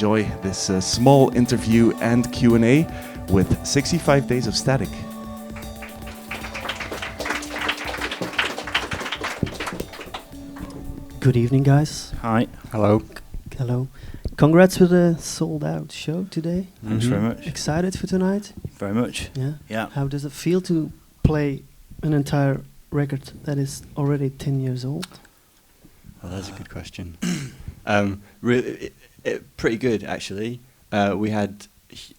enjoy this small interview and Q&A with 65 Days of Static. Good evening, guys. Hi. Hello. Hello. Congrats with a sold-out show today. Thanks very much. Excited for tonight? Very much. Yeah. Yeah. How does it feel to play an entire record that is already 10 years old? Well, that's a good question. Really, pretty good actually. We had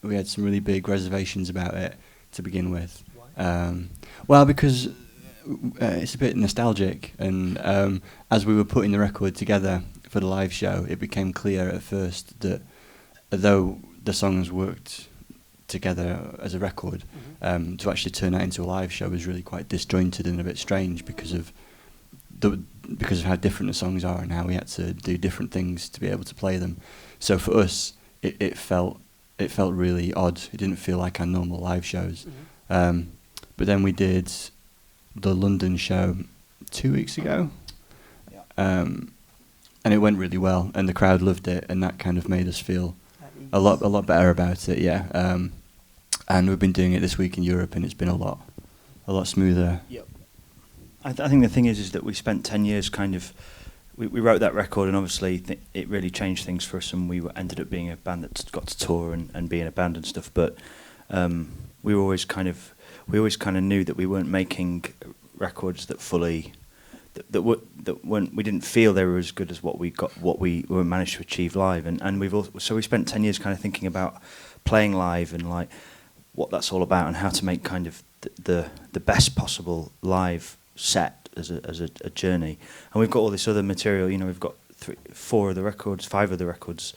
some really big reservations about it to begin with. Well, because it's a bit nostalgic, and as we were putting the record together for the live show, it became clear at first that although the songs worked together as a record, to actually turn that into a live show was really quite disjointed and a bit strange because of how different the songs are and how we had to do different things to be able to play them. So for us, it felt really odd. It didn't feel like our normal live shows. But then we did the London show 2 weeks ago, and it went really well, and the crowd loved it, and that kind of made us feel a lot better about it. Yeah, and we've been doing it this week in Europe, and it's been a lot smoother. Yep. I think the thing is that we spent 10 years kind of, we wrote that record, and obviously it really changed things for us, and we ended up being a band that got to tour and be in a band and stuff. But we always kind of knew that we weren't making records that weren't, we didn't feel they were as good as what we managed to achieve live, and so we spent 10 years kind of thinking about playing live and like what that's all about and how to make kind of the best possible live set as a journey. And we've got all this other material, you know, we've got 5 of the records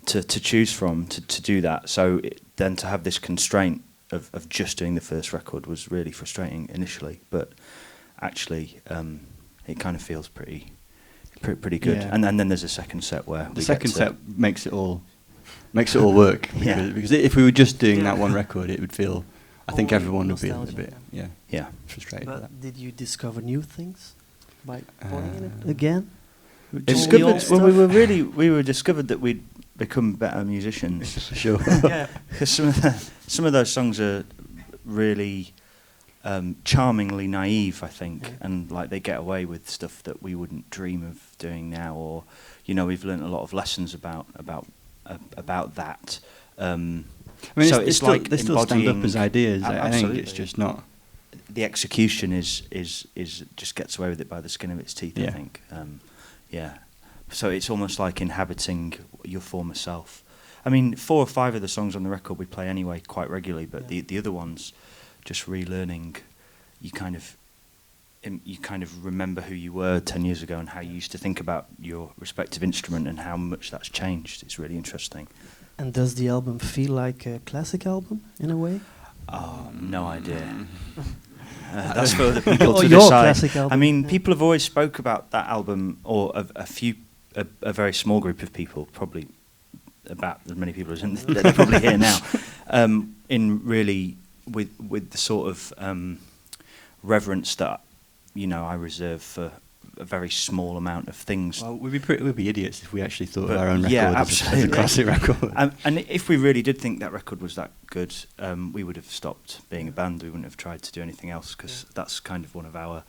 to choose from to do that. So then to have this constraint of just doing the first record was really frustrating initially, but actually it kind of feels pretty good. Yeah. And then there's a second set where the second set makes it all work. Because if we were just doing that one record, it would feel, I think everyone would be a bit frustrated. But with that. did you discover new things by playing it again? We were discovered that we'd become better musicians. For sure. Yeah. Because some of those songs are really charmingly naive, I think, and like they get away with stuff that we wouldn't dream of doing now. Or, you know, we've learnt a lot of lessons about that. I mean, so it's like they still stand up as ideas. I think absolutely. it's just not. The execution is just gets away with it by the skin of its teeth. Yeah. I think. So it's almost like inhabiting your former self. I mean, 4 or 5 of the songs on the record we play anyway quite regularly, but the other ones, just relearning, you kind of remember who you were 10 years ago and how you used to think about your respective instrument and how much that's changed. It's really interesting. And does the album feel like a classic album in a way? Oh, no idea. That's for other people to Your decide. classic album. I mean, people have always spoke about that album, or a very small group of people, probably about as many people as they're probably here now, in really with the sort of reverence that, you know, I reserve for a very small amount of things. Well, we'd be idiots if we actually thought of our own record as a absolutely. classic record. And if we really did think that record was that good, we would have stopped being a band. We wouldn't have tried to do anything else, because that's kind of one of our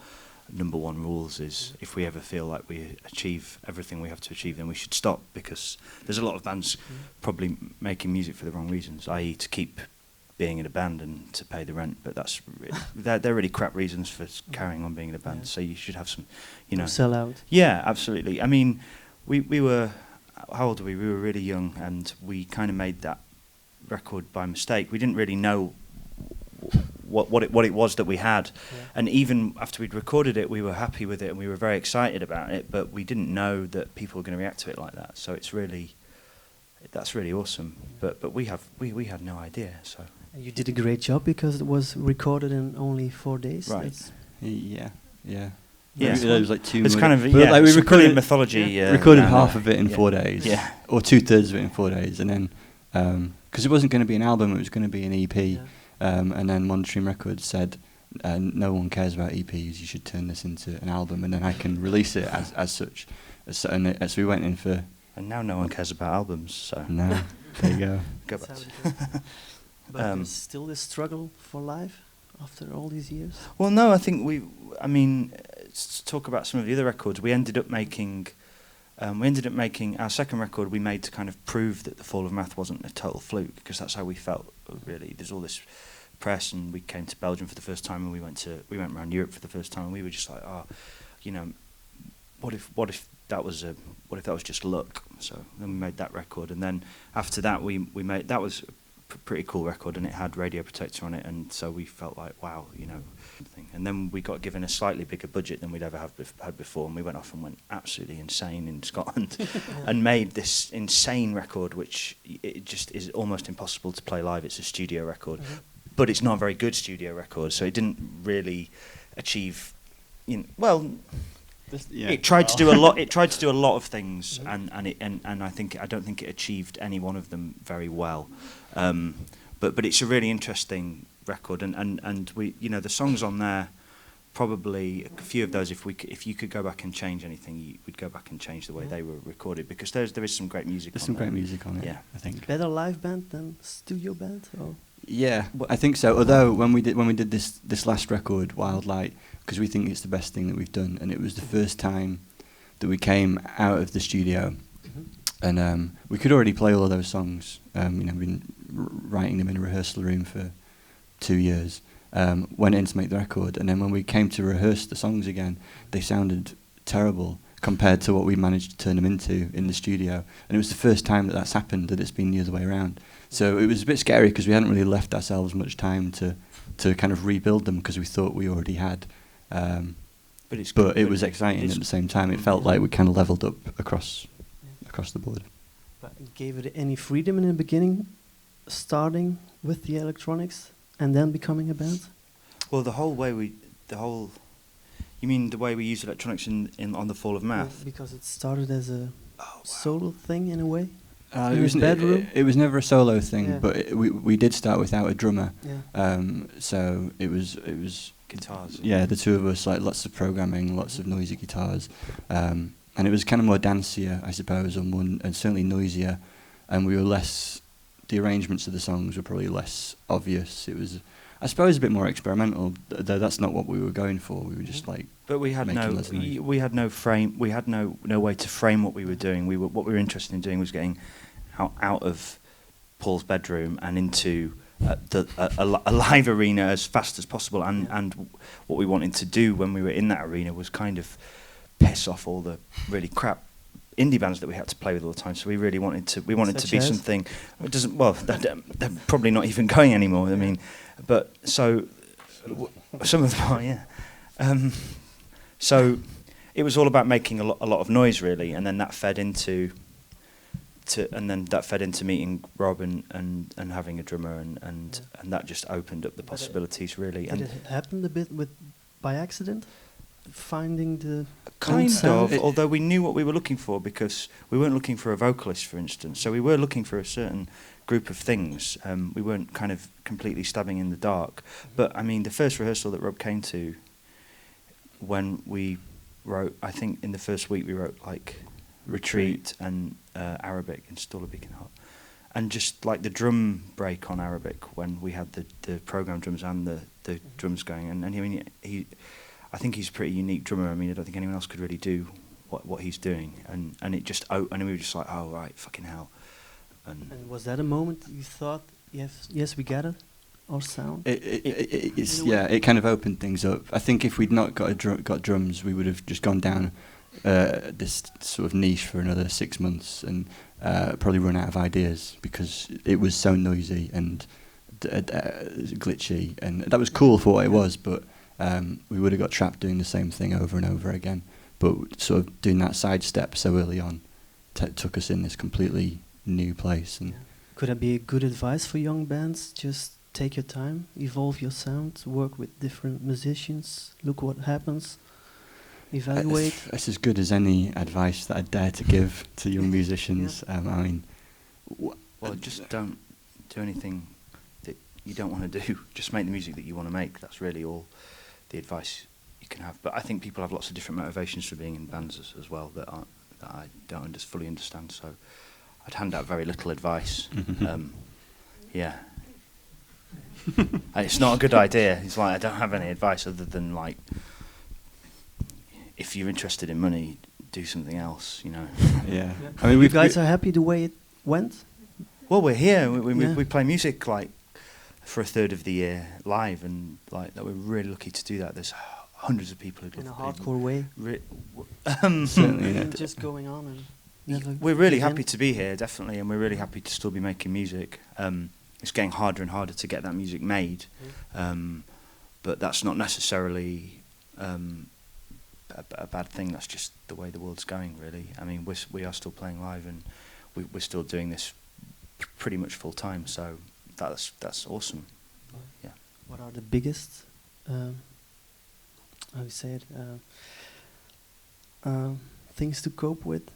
number one rules is if we ever feel like we achieve everything we have to achieve, then we should stop, because there's a lot of bands probably making music for the wrong reasons, i.e. to keep being in a band and to pay the rent, but that's they're really crap reasons for carrying on being in a band. So you should have some, you know, sell out. Yeah, absolutely. I mean, we were, how old were we? We were really young, and we kind of made that record by mistake. We didn't really know what it was that we had, and even after we'd recorded it, we were happy with it and we were very excited about it, but we didn't know that people were going to react to it like that. So that's really awesome. But we had no idea. So You did a great job because it was recorded in only 4 days. Right. Yeah. Yeah, it was like 2. It's kind of like we recorded mythology. Recorded half of it in 4 days. Yeah. Or 2/3 of it in 4 days, and then because it wasn't going to be an album, it was going to be an EP. Yeah. And then Monitoring Records said, no one cares about EPs, you should turn this into an album, and then I can release it as such. So we went in for And now no one cares about albums, so No, there you go. go That's back. how it is. But Um, there's still this struggle for life after all these years. Well, no, I think to talk about some of the other records, we ended up making our second record. We made to kind of prove that the fall of math wasn't a total fluke, because that's how we felt. Really, there's all this press, and we came to Belgium for the first time, and we went around Europe for the first time, and we were just like, what if that was just luck? So then we made that record, and then after that we made that was a pretty cool record, and it had Radio Protector on it, and so we felt like, wow, thing. And then we got given a slightly bigger budget than we'd ever had before, and we went off and went absolutely insane in Scotland and made this insane record, which it just is almost impossible to play live. It's a studio record, but it's not a very good studio record, so it didn't really achieve, it tried to do a lot. It tried to do a lot of things, and I don't think it achieved any one of them very well. But it's a really interesting record, and we, the songs on there, probably a few of those, if you could go back and change anything, we'd go back and change the way they were recorded, because there is some great music. There's some great music on it. Yeah, I think. Better live band than studio band, or? Yeah, I think so. Although when we did this last record, Wildlight, because we think it's the best thing that we've done, and it was the first time that we came out of the studio, and we could already play all of those songs. We've been writing them in a rehearsal room for 2 years. Went in to make the record, and then when we came to rehearse the songs again, they sounded terrible compared to what we managed to turn them into in the studio. And it was the first time that that's happened, that it's been the other way around. So it was a bit scary, because we hadn't really left ourselves much time to kind of rebuild them, because we thought we already had. But it was exciting at the same time. It felt like we kind of leveled up across the board. But gave it any freedom in the beginning, starting with the electronics and then becoming a band? Well, you mean the way we use electronics in on the Fall of Math? Yeah, because it started as a solo thing in a way. It was bedroom. It was never a solo thing, Yeah. but we did start without a drummer. Yeah. So it was Guitars. Yeah, the two of us, like lots of programming, lots of noisy guitars, and it was kind of more dancier, I suppose, and certainly noisier, and we were less. The arrangements of the songs were probably less obvious. It was, I suppose, a bit more experimental. Though that's not what we were going for. We were just like. But we had no frame. We had no way to frame what we were doing. What we were interested in doing was getting out of Paul's bedroom and into a live arena as fast as possible. And what we wanted to do when we were in that arena was kind of piss off all the really crap indie bands that we had to play with all the time. So we really wanted to be something. It doesn't. Well, they're probably not even going anymore. I mean, but so some of them are. Yeah. So it was all about making a lot of noise, really, and then that fed into meeting Rob and having a drummer, and that just opened up the possibilities, really. Did it happen a bit by accident, finding the kind sound? of, although we knew what we were looking for, because we weren't looking for a vocalist, for instance. So we were looking for a certain group of things. We weren't kind of completely stabbing in the dark. But I mean, the first rehearsal that Rob came to, when we wrote, I think in the first week we wrote like Retreat and Arabic and Still a Beacon Heart, and just like the drum break on Arabic when we had the program drums and the drums going, and I mean I think he's a pretty unique drummer. I mean, I don't think anyone else could really do what he's doing, and it just and we were just like, oh right, fucking hell. And was that a moment you thought, yes, we got it, our sound? It kind of opened things up. I think if we'd not got drums, we would have just gone down this sort of niche for another 6 months and probably run out of ideas, because it was so noisy and glitchy, and that was cool for what it was, but we would have got trapped doing the same thing over and over again. But sort of doing that side step so early on took us in this completely new place. And could that be a good advice for young bands? Just take your time, evolve your sound, work with different musicians, look what happens, evaluate. That's as good as any advice that I dare to give to young musicians. I mean, well, just don't do anything that you don't want to do. Just make the music that you want to make. That's really all the advice you can have. But I think people have lots of different motivations for being in bands as well that that I don't fully understand. So I'd hand out very little advice. Yeah. And it's not a good idea. It's like I don't have any advice other than like, if you're interested in money, do something else. You know. Yeah. Yeah. I mean, You guys are happy the way it went? Well, we're here. Yeah. We play music like for a third of the year live, and like that we're really lucky to do that. There's hundreds of people who In a love hardcore way? Certainly, yeah. Just going on and never We're really give in? happy to be here, definitely, and we're really happy to still be making music. It's getting harder and harder to get that music made, but that's not necessarily a bad thing. That's just the way the world's going, really. I mean, we are still playing live, and we're still doing this pretty much full time. So that's awesome. Yeah. What are the biggest, how you say it, things to cope with?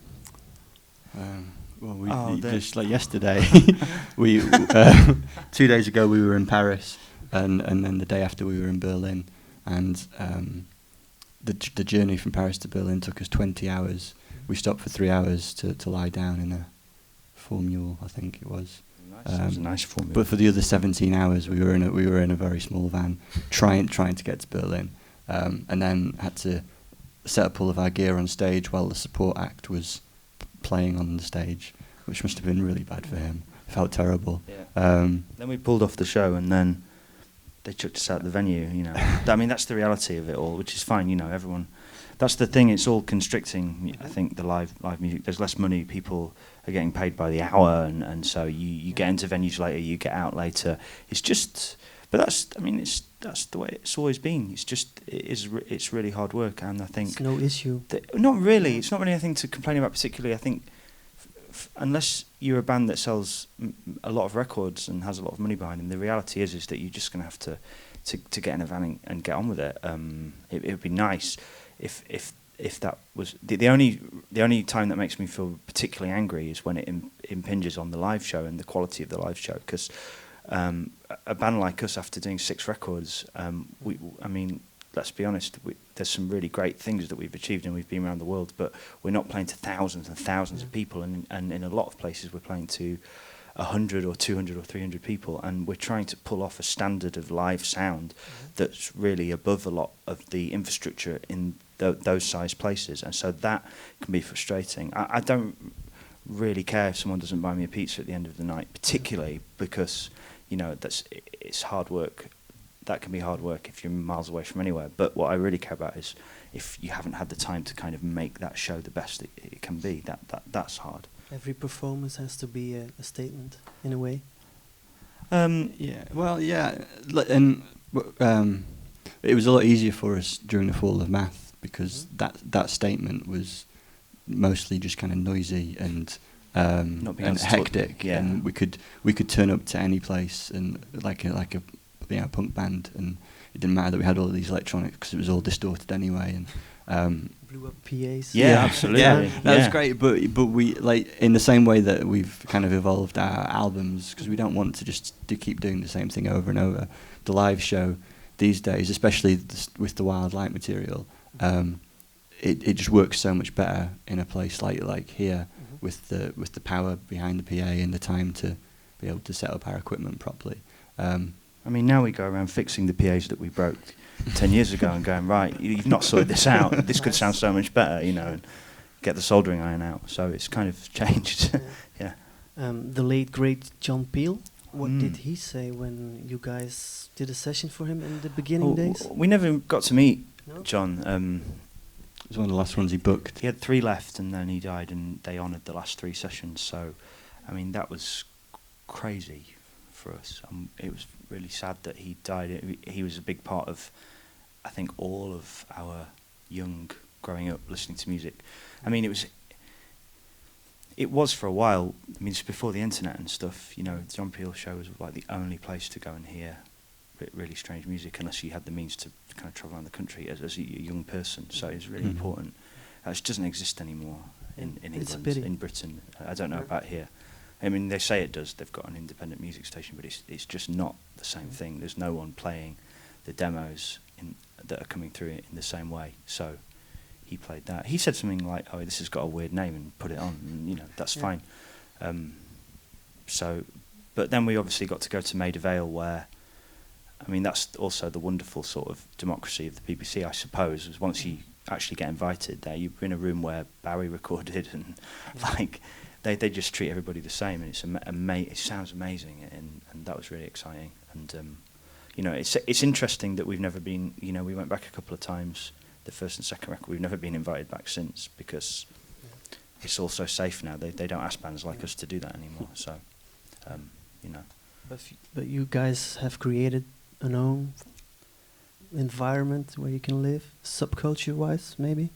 Well, just like yesterday, we 2 days ago we were in Paris, and then the day after we were in Berlin, and the journey from Paris to Berlin took us 20 hours. We stopped for 3 hours to lie down in a formule, I think it was. Nice. It was a nice formula. But for the other 17 hours, we were in a very small van, trying to get to Berlin, and then had to set up all of our gear on stage while the support act was playing on the stage, which must have been really bad for him. Felt terrible. Yeah. Then we pulled off the show, and then they chucked us out the venue. You know, I mean, that's the reality of it all, which is fine. You know, everyone. That's the thing. It's all constricting. I think the live music. There's less money. People are getting paid by the hour, and so you get into venues later. You get out later. It's just. But that's the way it's always been. It's really hard work, and I think It's no issue. Not really. It's not really anything to complain about particularly. I think unless you're a band that sells a lot of records and has a lot of money behind them, the reality is that you're just going to have to get in a van and get on with it. It would be nice if that was the only time that makes me feel particularly angry is when it impinges on the live show and the quality of the live show, because a band like us, after doing 6 records, I mean, let's be honest, there's some really great things that we've achieved, and we've been around the world, but we're not playing to thousands and thousands of people, and in a lot of places we're playing to 100 or 200 or 300 people, and we're trying to pull off a standard of live sound that's really above a lot of the infrastructure in those size places, and so that can be frustrating. I don't really care if someone doesn't buy me a pizza at the end of the night, particularly because, you know, it's hard work. That can be hard work if you're miles away from anywhere. But what I really care about is if you haven't had the time to kind of make that show the best it can be. That's hard. Every performance has to be a statement, in a way. Yeah. Well, yeah, and it was a lot easier for us during the fall of Math because that statement was mostly just kind of noisy and hectic, yeah. And we could turn up to any place and like a punk band, and it didn't matter that we had all of these electronics because it was all distorted anyway, and Blew up PAs. Yeah, absolutely. yeah, that was Yeah. great. But we, like, in the same way that we've kind of evolved our albums, because we don't want to just keep doing the same thing over and over. The live show these days, especially with the Wild Light material, it just works so much better in a place like here, with the power behind the PA and the time to be able to set up our equipment properly. I mean, now we go around fixing the PAs that we broke 10 years ago and going, right, you've not sorted this out. This could sound so much better, you know, and get the soldering iron out. So it's kind of changed. Yeah. The late, great John Peel, what did he say when you guys did a session for him in the beginning days? We never got to meet No? John. It was one of the last ones he booked. He had 3 left, and then he died, and they honoured the last 3 sessions. So, I mean, that was crazy for us. It was really sad that he died. He was a big part of, I think, all of our young growing up listening to music. I mean, it was for a while. I mean, it's before the internet and stuff. You know, John Peel show was like the only place to go and hear really strange music, unless you had the means to kind of travel around the country as a young person. So it's really important. It doesn't exist anymore in It's a England, pity. in Britain. I don't know about here. I mean, they say it does. They've got an independent music station, but it's just not the same thing. There's no one playing the demos that are coming through in the same way. So, he played that. He said something like, "Oh, this has got a weird name," and put it on, and, you know, that's fine. So, but then we obviously got to go to Maida Vale, where, I mean, that's also the wonderful sort of democracy of the BBC, I suppose, was once you actually get invited there, you're in a room where Barry recorded, and like they just treat everybody the same, and it's it sounds amazing, and that was really exciting. And you know, it's interesting that we've never been, you know, we went back a couple of times, the first and second record, we've never been invited back since, because it's all so safe now. They don't ask bands like us to do that anymore. So, you know. But you guys have created an own environment where you can live, subculture-wise, maybe?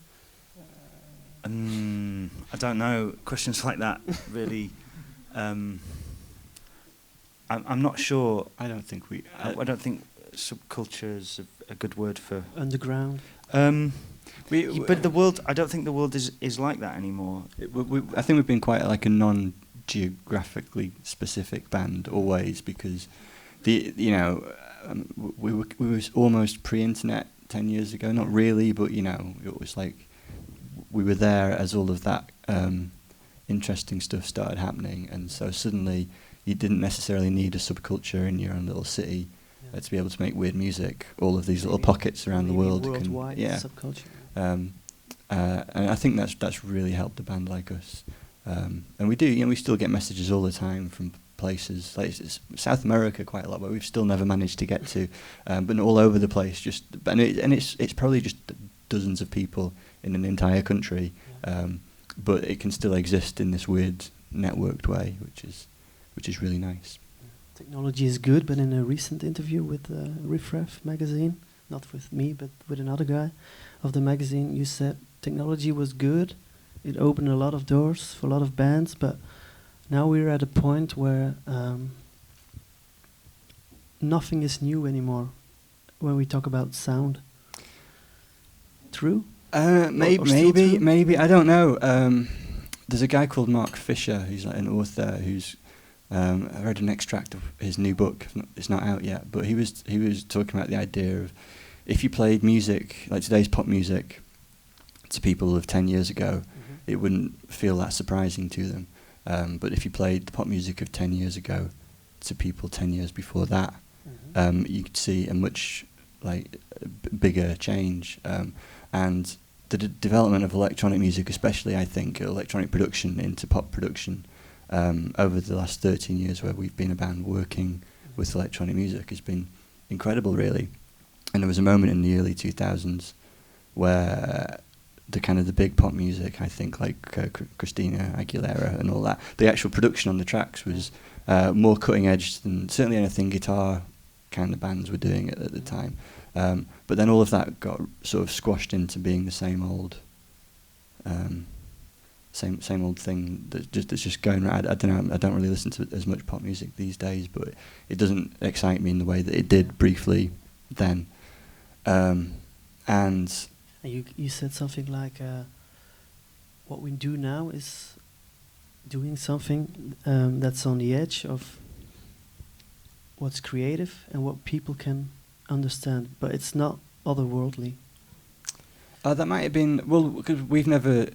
I don't know. Questions like that really. I'm not sure. I don't think we. I don't think subculture is a good word for Underground. But the world, I don't think the world is like that anymore. I think we've been quite like a non-geographically specific band always, because we were almost pre-internet 10 years ago. Not really, but you know, it was like we were there as all of that interesting stuff started happening, and so suddenly you didn't necessarily need a subculture in your own little city to be able to make weird music. All of these little pockets around the world worldwide subculture. And I think that's really helped a band like us. And we do, you know, we still get messages all the time from places like South America quite a lot, but we've still never managed to get to. But all over the place, it's probably just dozens of people in an entire country, but it can still exist in this weird networked way, which is really nice. Technology is good, but in a recent interview with Riff Raff magazine, not with me, but with another guy of the magazine, you said technology was good. It opened a lot of doors for a lot of bands, but now we're at a point where nothing is new anymore when we talk about sound. True? Maybe. I don't know. There's a guy called Mark Fisher who's like an author who's. I read an extract of his new book. It's not out yet, but he was talking about the idea of if you played music like today's pop music to people of 10 years ago, it wouldn't feel that surprising to them. But if you played the pop music of 10 years ago to people 10 years before that, you could see a much bigger change. And the development of electronic music, especially I think electronic production into pop production, over the last 13 years where we've been a band working with electronic music has been incredible, really. And there was a moment in the early 2000s where the big pop music, I think, like Christina Aguilera and all that, the actual production on the tracks was more cutting edge than certainly anything guitar kind of bands were doing at the time. But then all of that got sort of squashed into being the same old thing that's just going around. I don't know. I don't really listen to as much pop music these days, but it doesn't excite me in the way that it did briefly then. And you said something like, what we do now is doing something that's on the edge of what's creative and what people can understand, but it's not otherworldly. That might have been, well, because we've never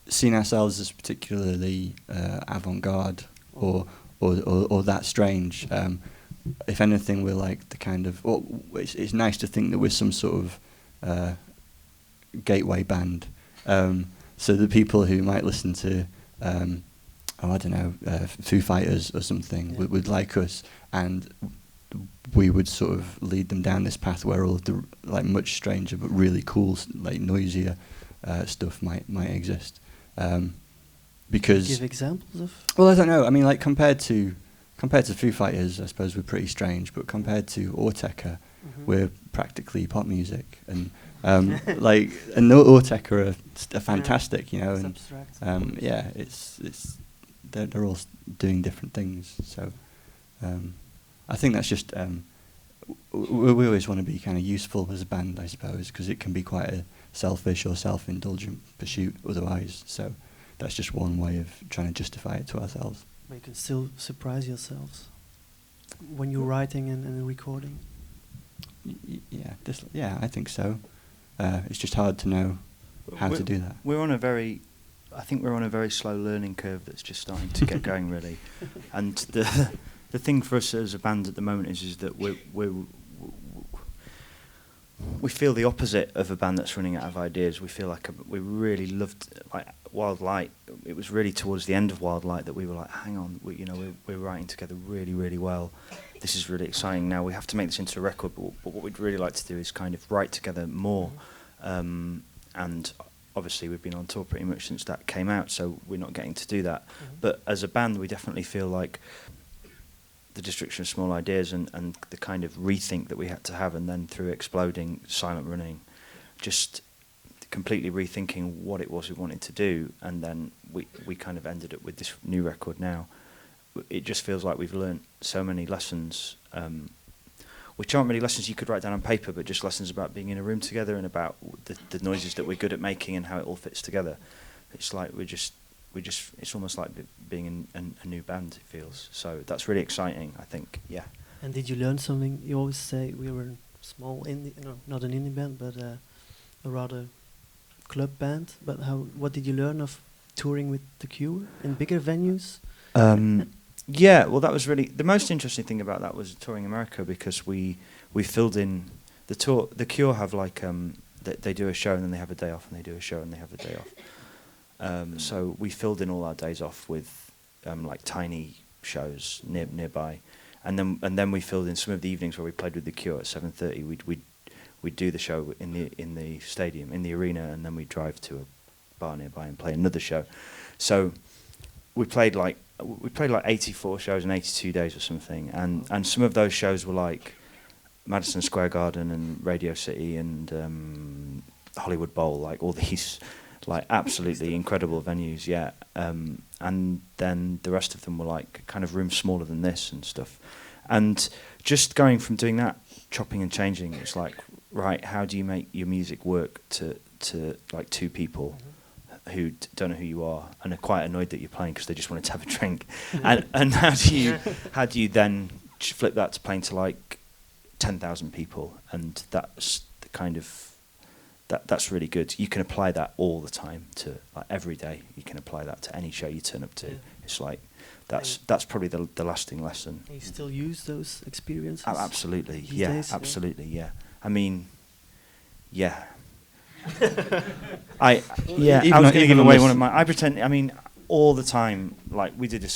seen ourselves as particularly avant-garde or that strange. If anything, we're like the kind of, it's nice to think that we're some sort of gateway band. So the people who might listen to, I don't know, Foo Fighters or something would like us, and we would sort of lead them down this path where all of the much stranger but really cool, noisier stuff might exist. Because give examples of. Well, I don't know. I mean, compared to Foo Fighters, I suppose we're pretty strange. But compared to Autechre, we're practically pop music, and and Autechre are fantastic, you know. And it's they're all doing different things. So I think that's just we always want to be kind of useful as a band, I suppose, because it can be quite a selfish or self-indulgent pursuit otherwise. So that's just one way of trying to justify it to ourselves. But you can still surprise yourselves when you're writing and recording. I think so. It's just hard to know how to do that. I think we're on a very slow learning curve that's just starting to get going, really. And the thing for us as a band at the moment is that we feel the opposite of a band that's running out of ideas. We feel like we really loved like Wild Light. It was really towards the end of Wild Light that we were like, hang on, we're writing together really, really well. This is really exciting. Now we have to make this into a record, but what we'd really like to do is kind of write together more. And obviously we've been on tour pretty much since that came out, so we're not getting to do that. But as a band, we definitely feel like the destruction of small ideas and the kind of rethink that we had to have, and then through exploding, silent running, just completely rethinking what it was we wanted to do, and then we kind of ended up with this new record now. It just feels like we've learnt so many lessons, which aren't really lessons you could write down on paper, but just lessons about being in a room together and about the noises that we're good at making and how it all fits together. It's like it's almost like being in a new band, it feels. So that's really exciting, I think, yeah. And did you learn something? You always say we were a small indie, no, not an indie band, but a rather club band. But what did you learn of touring with The Cure in bigger venues? Yeah, well, that was really the most interesting thing about that was touring America, because we filled in the tour. The Cure have like they do a show and then they have a day off, and they do a show and they have a day off. So we filled in all our days off with like tiny shows nearby, and then we filled in some of the evenings where we played with The Cure at 7:30. We'd do the show in the stadium, in the arena, and then we'd drive to a bar nearby and play another show. So we played like 84 shows in 82 days or something, and some of those shows were like Madison Square Garden and Radio City and Hollywood Bowl, like all these like absolutely incredible venues, yeah. And then the rest of them were like kind of rooms smaller than this and stuff. And just going from doing that, chopping and changing, it's like, right, how do you make your music work to like two people who don't know who you are and are quite annoyed that you're playing because they just wanted to have a drink? And how do you then flip that to playing to like 10,000 people? And that's the kind of that's really good. You can apply that all the time to like every day. You can apply that to any show you turn up to. Yeah. It's like that's probably the lasting lesson. And you still use those experiences? Absolutely, these yeah, days? absolutely, yeah. I mean, yeah. I was going to give away one of my. I pretend. I mean, all the time. Like we did a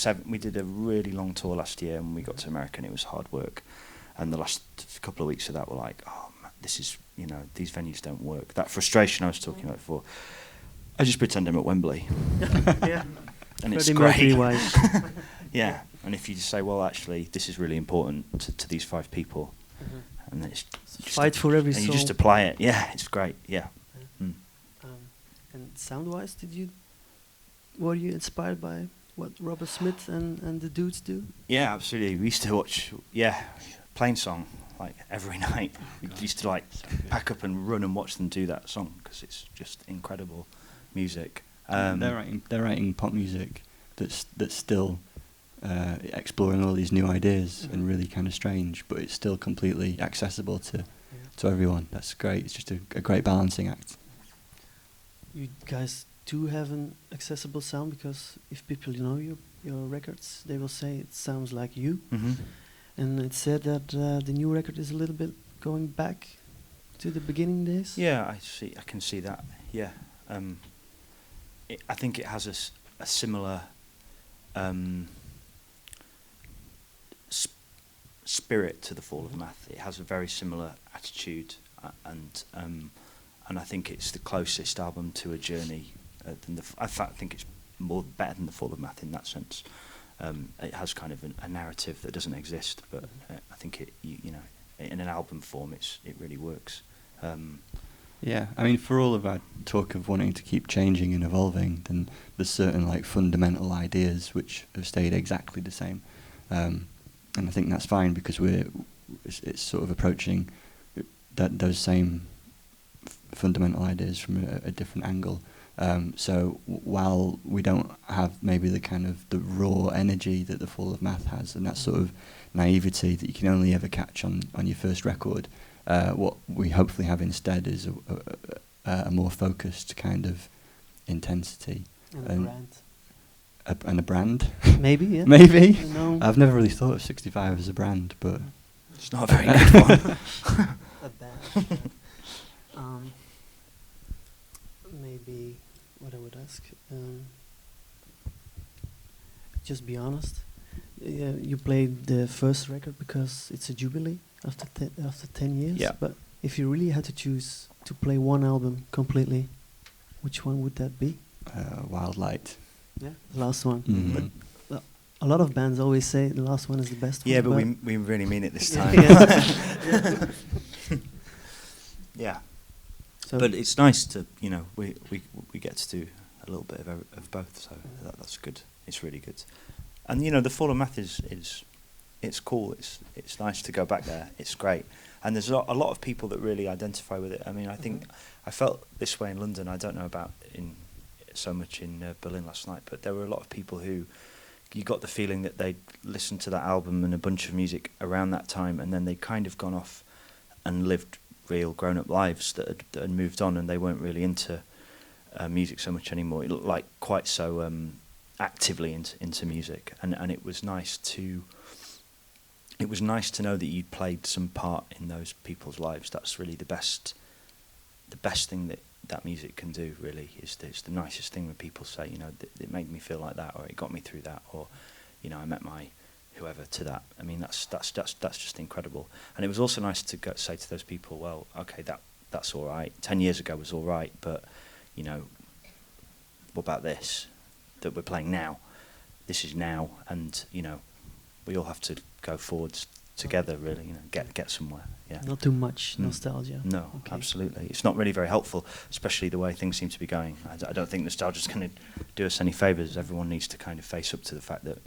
really long tour last year, and we got to America, and it was hard work. And the last couple of weeks of that were like, oh man, this is, these venues don't work. That frustration I was talking about before. I just pretend I'm at Wembley. Yeah. And it's Freddie great. Yeah. And if you just say, well, actually, this is really important to these 5 people, and then it's just fight for every and soul. you just apply it. Yeah, it's great. Yeah. And sound-wise, were you inspired by what Robert Smith and the dudes do? Yeah, absolutely. We used to watch, Plainsong like every night. We used to like pack up and run and watch them do that song because it's just incredible music. They're writing pop music that's still exploring all these new ideas and really kind of strange, but it's still completely accessible to everyone. That's great. It's just a great balancing act. You guys do have an accessible sound, because if people know your records, they will say it sounds like you. Mm-hmm. And it's said that the new record is a little bit going back to the beginning days. Yeah, I can see that. Yeah, I think it has a similar spirit to the Fall of Math. It has a very similar attitude, and I think it's the closest album to a journey than I think it's better than the Fall of Math in that sense. It has kind of a narrative that doesn't exist, but I think it, in an album form, it really works. Yeah, I mean, for all of our talk of wanting to keep changing and evolving, then there's certain like fundamental ideas which have stayed exactly the same, and I think that's fine because it's sort of approaching those same fundamental ideas from a different angle. So while we don't have maybe the kind of the raw energy that the Fall of Math has, and that sort of naivety that you can only ever catch on your first record, what we hopefully have instead is a more focused kind of intensity. And And- a brand. And a brand. Maybe, yeah. Maybe. No. I've never really thought of 65 as a brand, but It's not a very good one. A band. Maybe what I would ask. Just be honest. You played the first record because it's a jubilee after 10 years. Yeah. But if you really had to choose to play one album completely, which one would that be? Wild Light. Yeah, the last one. Mhm. But a lot of bands always say the last one is the best Yeah, one. but we really mean it this Yeah, time. yeah. Yeah. So But it's nice to, we get to do a little bit of both, so that's good. It's really good. And, the Fall of Math is it's cool. It's nice to go back there. It's great. And there's a lot of people that really identify with it. I mean, I think I felt this way in London. I don't know about so much in Berlin last night, but there were a lot of people who you got the feeling that they'd listened to that album and a bunch of music around that time, and then they'd kind of gone off and lived real grown-up lives that had moved on, and they weren't really into music so much anymore, like quite so actively into music, and it was nice to know that you'd played some part in those people's lives. That's really the best thing that music can do, really. It's the nicest thing when people say, it made me feel like that, or it got me through that, or I met my whoever to that. I mean, that's just incredible. And it was also nice to say to those people, well, okay, that's all right. 10 years ago was all right, but what about this that we're playing now? This is now, and we all have to go forwards together, really. Get somewhere. Yeah. not too much nostalgia. No, Okay. absolutely. It's not really very helpful, especially the way things seem to be going. I don't think nostalgia's going to do us any favours. Everyone needs to kind of face up to the fact that,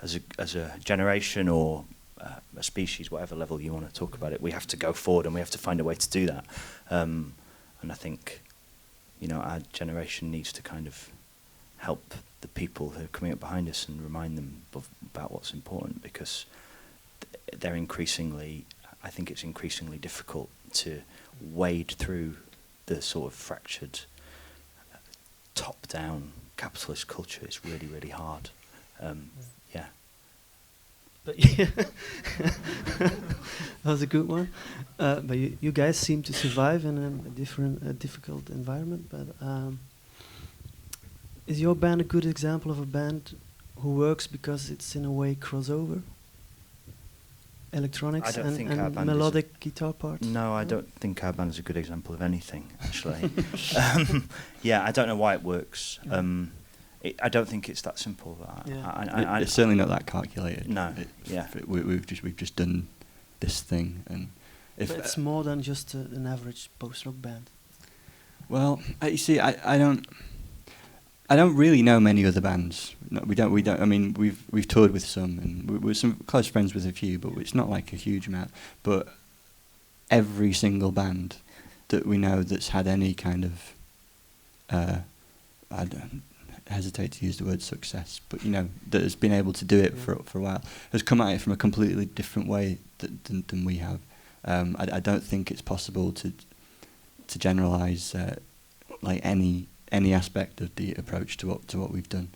as a generation or a species, whatever level you want to talk about it, we have to go forward and we have to find a way to do that. And I think, our generation needs to kind of help the people who are coming up behind us and remind them about what's important, because I think it's increasingly difficult to wade through the sort of fractured, top-down capitalist culture. It's really, really hard. Yeah. But yeah, that was a good one. But you guys seem to survive in a difficult environment. But is your band a good example of a band who works because it's in a way crossover? Electronics I don't think our and band is melodic guitar parts? No, I don't think our band is a good example of anything, actually. Yeah, I don't know why it works. I don't think it's that simple. Yeah. It's certainly not that calculated. No, yeah. We've just done this thing, and if But it's more than just an average post-rock band. well, you see, I don't really know many other bands. No, we don't. I mean, we've toured with some, and we're some close friends with a few, but it's not like a huge amount. But every single band that we know that's had any kind of, I don't hesitate to use the word success, but that has been able to do it for a while, has come at it from a completely different way than we have. I don't think it's possible to generalise like any aspect of the approach to what we've done,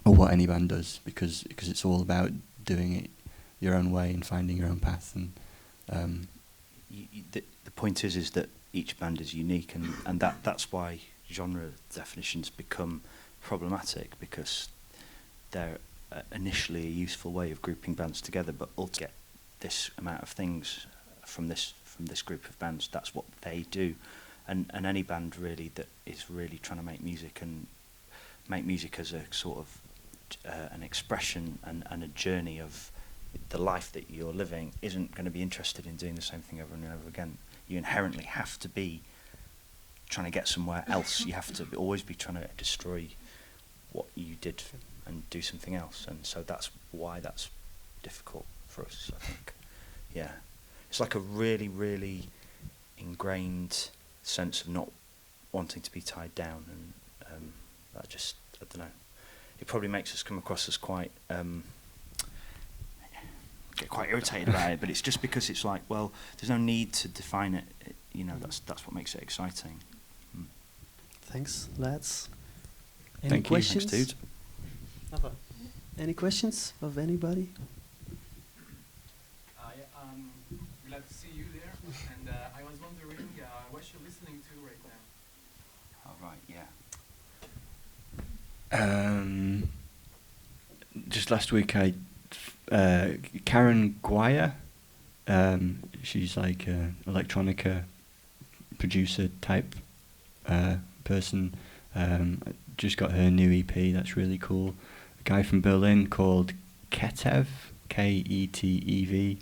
or what any band does, because it's all about doing it your own way and finding your own path. And The point is that each band is unique, and that's why genre definitions become problematic, because they're initially a useful way of grouping bands together, but ultimately get this amount of things from this group of bands. That's what they do. And any band really that is really trying to make music and make music as a sort of an expression and a journey of the life that you're living isn't going to be interested in doing the same thing over and over again. You inherently have to be trying to get somewhere else. You have to always be trying to destroy what you did and do something else. And so that's why that's difficult for us, I think. Yeah. It's like a really, really ingrained sense of not wanting to be tied down, and that just, I don't know, it probably makes us come across as quite get quite irritated about it, but it's just because it's like, well, there's no need to define it, you know, that's what makes it exciting. Thanks, lads. Any Thank you. questions? Thanks, dude. Any questions of anybody? Glad to see you there. And I was wondering what you're listening to right now. All right, yeah. Just last week, Karen Guaya, she's like a electronica producer type person. Just got her new EP. That's really cool. A guy from Berlin called Ketev, Ketev.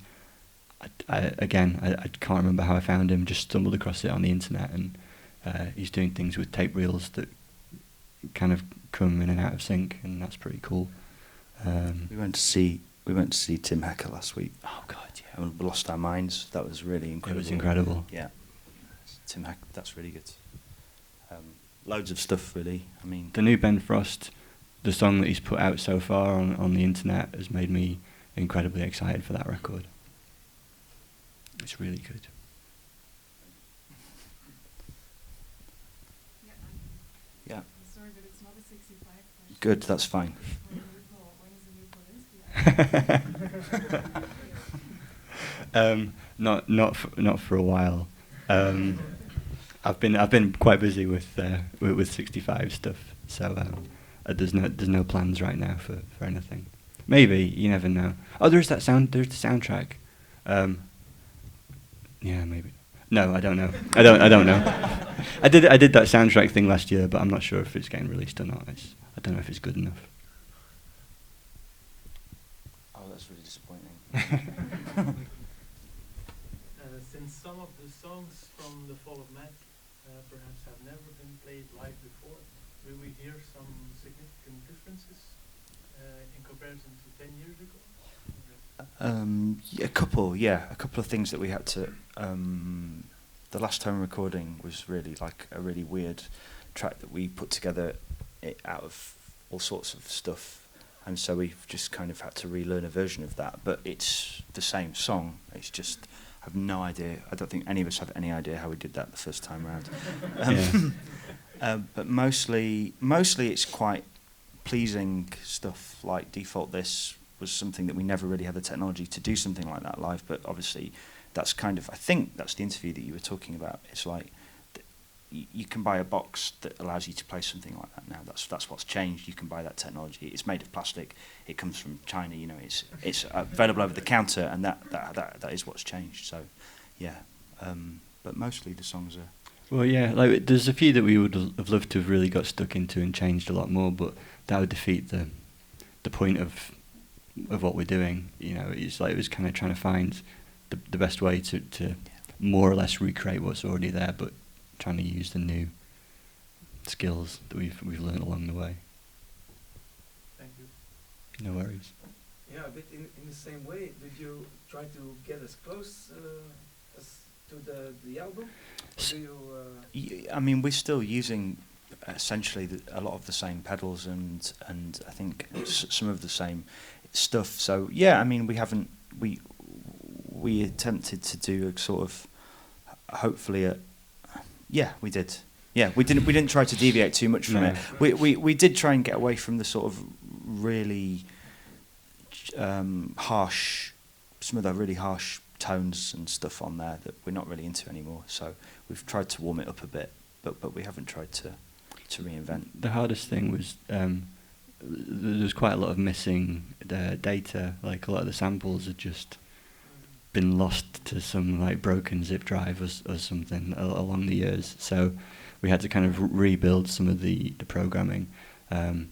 I can't remember how I found him. Just stumbled across it on the internet, and he's doing things with tape reels that kind of come in and out of sync, and that's pretty cool. We went to see Tim Hecker last week. Oh God, yeah. And we lost our minds. That was really incredible. It was incredible. Yeah, Tim Hecker. That's really good. Loads of stuff, really. I mean, The new Ben Frost, the song that he's put out so far on the internet, has made me incredibly excited for that record. It's really good. yeah, Sorry, but it's not a 65 question. good. That's fine. Not for a while. I've been quite busy with 65 stuff, so there's no plans right now for anything. Maybe, you never know. Oh, there's the soundtrack. Yeah, maybe. No, I don't know. I don't know. I did that soundtrack thing last year, but I'm not sure if it's getting released or not. I don't know if it's good enough. Oh, that's really disappointing. Since some of the songs from the Fall of Man perhaps have never been played live before, will we hear some significant differences in comparison to 10 years ago? A couple of things that we had to. The last home recording was really like a really weird track that we put together out of all sorts of stuff, and so we've just kind of had to relearn a version of that. But it's the same song. It's just I have no idea. I don't think any of us have any idea how we did that the first time around. But mostly it's quite pleasing stuff. Like Default This was something that we never really had the technology to do something like that live, but obviously that's kind of, I think that's the interview that you were talking about. It's like you can buy a box that allows you to play something like that now. That's what's changed. You can buy that technology. It's made of plastic. It comes from China. You know, it's available over the counter, and that is what's changed. So, yeah. But mostly the songs are. Well, yeah, like there's a few that we would have loved to have really got stuck into and changed a lot more, but that would defeat the point of what we're doing. You know, it's like it was kind of trying to find the best way to more or less recreate what's already there, but trying to use the new skills that we've learned along the way. Thank you. No worries. Yeah, a bit in the same way. Did you try to get as close as to the album? Or do you? I mean, we're still using essentially a lot of the same pedals and I think some of the same stuff. So yeah, I mean, we attempted to do a sort of hopefully we did. Yeah, we didn't try to deviate too much from it. We did try and get away from the sort of really harsh, some of the really harsh tones and stuff on there that we're not really into anymore. So we've tried to warm it up a bit, but we haven't tried to reinvent. The hardest thing was there's quite a lot of missing data. Like a lot of the samples had just been lost to some like broken zip drive or something along the years. So we had to kind of rebuild some of the programming, and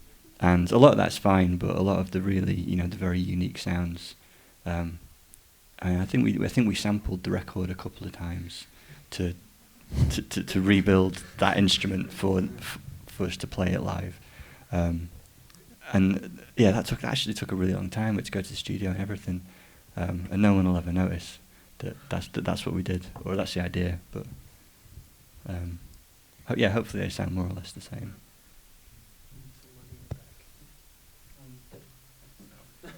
a lot of that's fine, but a lot of the really, you know, the very unique sounds. I think we sampled the record a couple of times to rebuild that instrument for us to play it live, and yeah, that actually took a really long time. We had to go to the studio and everything, and no one will ever notice that's what we did, or that's the idea. But hopefully they sound more or less the same. I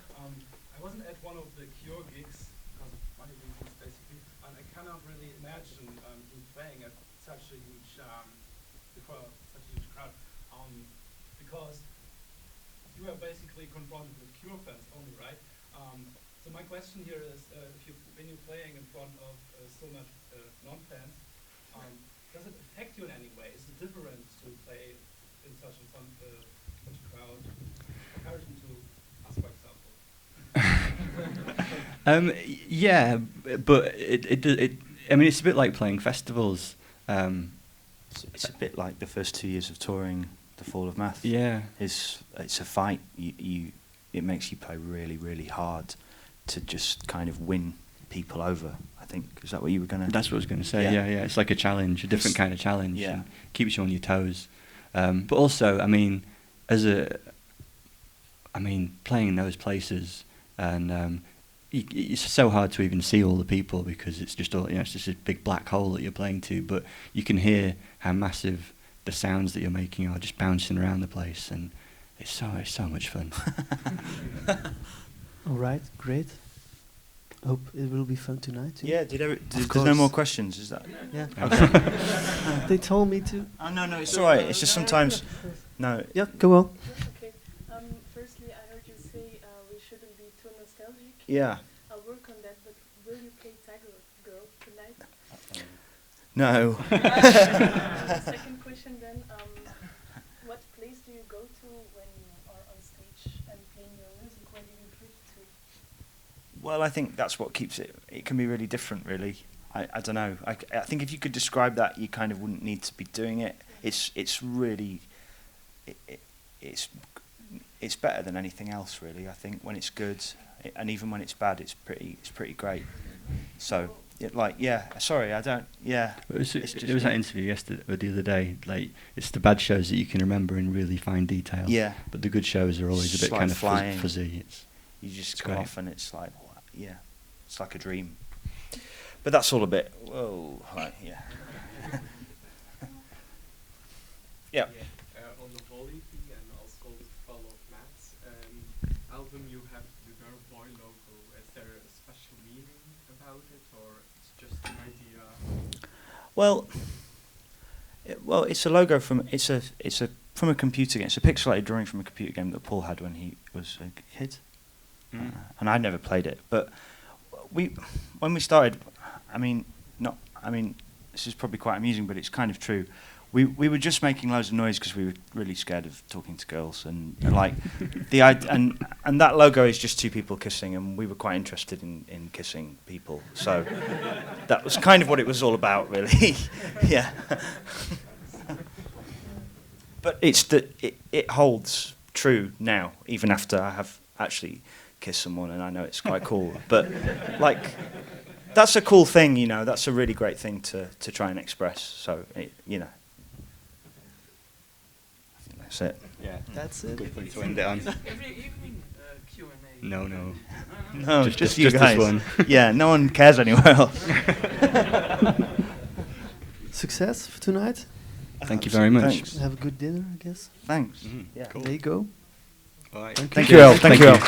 wasn't at one of the Cure gigs because of money reasons, basically, and I cannot really imagine you playing at such a huge, before such a huge crowd, because you are basically confronted with Cure fans only, right? So my question here is, when you're playing in front of so much non-fans, does it affect you in any way? Is it different to play in such a crowd in comparison to us, for example? Yeah, but I mean, it's a bit like playing festivals. It's a bit like the first 2 years of touring the Fall of Math. Yeah, It's a fight. It makes you play really, really hard to just kind of win people over. I think, is that what you were gonna? that's what I was going to say. Yeah. It's like a challenge, a different kind of challenge. Yeah. And keeps you on your toes. But also, I mean, playing in those places, and it's so hard to even see all the people because it's just all, it's just a big black hole that you're playing to. But you can hear how massive the sounds that you're making are just bouncing around the place, and it's so much fun. All right, great. Hope it will be fun tonight too. Yeah. There's course. no more questions? Is that? Yeah. Okay. They told me to. Oh no, it's all right. It's just sometimes. No. Yeah, go on. Okay. Firstly, I heard you say we shouldn't be too nostalgic. Yeah. I'll work on that, but will you play Tiger Girl tonight? No. Second question then, what place do you go to when you are on stage and playing your music? Where do you drift to? Well, I think that's what keeps it. It can be really different, really. I don't know. I think if you could describe that, you kind of wouldn't need to be doing it. It's really, it's better than anything else, really. I think when it's good, and even when it's bad, it's pretty great. So, sorry, I don't. Yeah. It was that interview yesterday or the other day. Like, it's the bad shows that you can remember in really fine detail. Yeah. But the good shows are always a bit Like kind of flying. fuzzy. You just It's come great. off and it's like, it's like a dream. But that's all a bit, whoa, like, yeah. Yeah. On the Volley and also the Fall of Maths album, you have the Girl Boy logo. Is there a special meaning about it, or it's just an idea? Well, it's a logo from from a computer game. It's a pixelated drawing from a computer game that Paul had when he was a kid, and I'd never played it. But when we started, this is probably quite amusing, but it's kind of true. We were just making loads of noise because we were really scared of talking to girls, and like and that logo is just two people kissing, and we were quite interested in kissing people, so that was kind of what it was all about, really. Yeah. But it holds true now, even after I have actually kissed someone, and I know it's quite cool. But like, that's a cool thing, That's a really great thing to try and express. So I think that's it. Yeah, That's it. good thing to end it on. Every evening Q&A. No. No, just you this guys. one. Yeah, no one cares anywhere else. Success for tonight. Thank you very much. Thanks. Have a good dinner, I guess. Thanks. Mhm, Yeah. cool. There you go. All right. Thank you all. Thank you all.